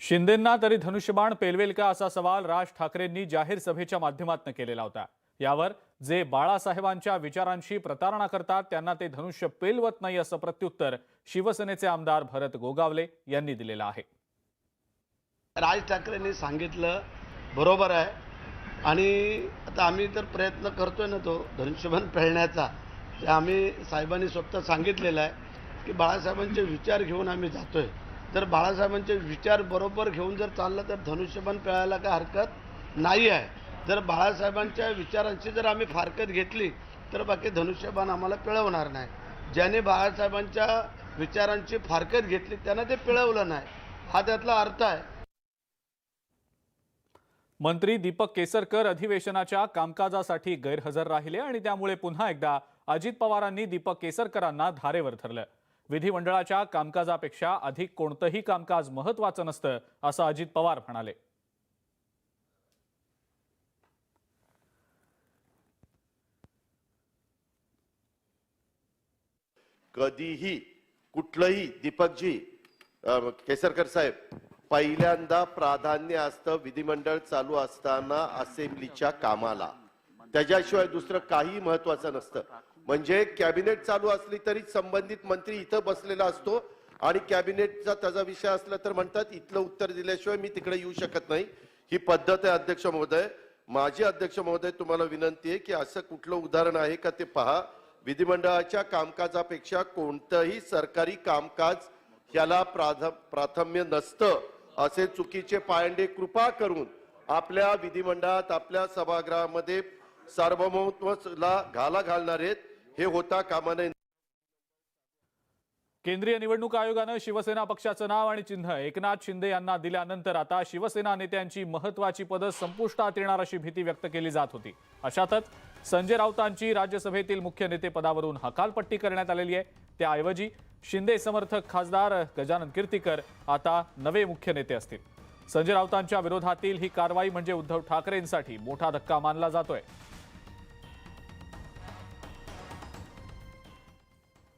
शिंदेंना तरी धनुष्यबाण पेलवेल का असा सवाल राज ठाकरेंनी जाहीर सभेच्या माध्यमातून केलेला होता। यावर जे बाळासाहेबांच्या विचारांशी प्रतारणा करतात त्यांना ते धनुष्य पेलवत नाही असं प्रत्युत्तर शिवसेनेचे आमदार भरत गोगावले यांनी दिलेलं आहे। राज ठाकरेंनी सांगितलं बरोबर आहे आणि आता आम्ही तर प्रयत्न करतोय ना तो धनुष्यबाण पेलण्याचा। ते आम्ही साहेबांनी स्वतः सांगितलेलं आहे की बाळासाहेबांचे विचार घेऊन आम्ही जातोय। तर बाळासाहेबांचे विचार बरोबर घेऊन जर चाललं तर धनुष्यबाण पेलायला काही हरकत नाही आहे। जर बाळासाहेबांच्या विचारांची जर आम्ही फारकत घेतली तर बाकी धनुष्यबाण आम्हाला पिळवणार नाही। ज्याने बाळासाहेबांच्या विचारांची फारकत घेतली त्यांना ते पिळवलं नाही, हा त्यातला अर्थ आहे। मंत्री दीपक केसरकर अधिवेशनाच्या कामकाजासाठी गैरहजर राहिले आणि त्यामुळे पुन्हा एकदा अजित पवारांनी दीपक केसरकरांना धारेवर धरलं। विधिमंडळाच्या कामकाजापेक्षा अधिक कोणतंही कामकाज महत्त्वाचं नसतं असं अजित पवार म्हणाले। कधीही कुठलंही दीपकजी केसरकर साहेब पहिल्यांदा प्राधान्य असतं विधिमंडळ चालू असताना असेंब्लीच्या कामाला, त्याच्याशिवाय दुसरं काही महत्त्वाचं नसतं। म्हणजे कॅबिनेट चालू असली तरी संबंधित मंत्री इथं बसलेला असतो आणि कॅबिनेटचा त्याचा विषय असला तर म्हणतात इथलं उत्तर दिल्याशिवाय मी तिकडे येऊ शकत नाही। ही पद्धत आहे अध्यक्ष महोदय। माझी अध्यक्ष महोदय तुम्हाला विनंती आहे की असं कुठलं उदाहरण आहे का ते पहा। विधिमंडळाच्या कामकाजापेक्षा कोणतंही सरकारी कामकाज याला प्राधान्य नसतं असे चुकीचे पायंडे कृपा करून आपल्या विधिमंडळात आपल्या सभागृहामध्ये सार्वभौमत्वाला घाला घालणारे हे होता कामा नये। केंद्रीय निवडणूक आयोगाने शिवसेना पक्षाचं नाव आणि चिन्ह एकनाथ शिंदे यांना दिल्यानंतर आता शिवसेना नेत्यांची महत्त्वाची पदं संपुष्टात येणार अशी भीती व्यक्त केली जात होती। अशातच संजय राऊतांची राज्यसभेतील मुख्य नेतेपदावरून हकालपट्टी करण्यात आलेली आहे। त्याऐवजी शिंदे समर्थक खासदार गजानन कीर्तीकर आता नवे मुख्य नेते असतील। संजय राऊतांच्या विरोधातील ही कारवाई म्हणजे उद्धव ठाकरेंसाठी मोठा धक्का मानला जातोय।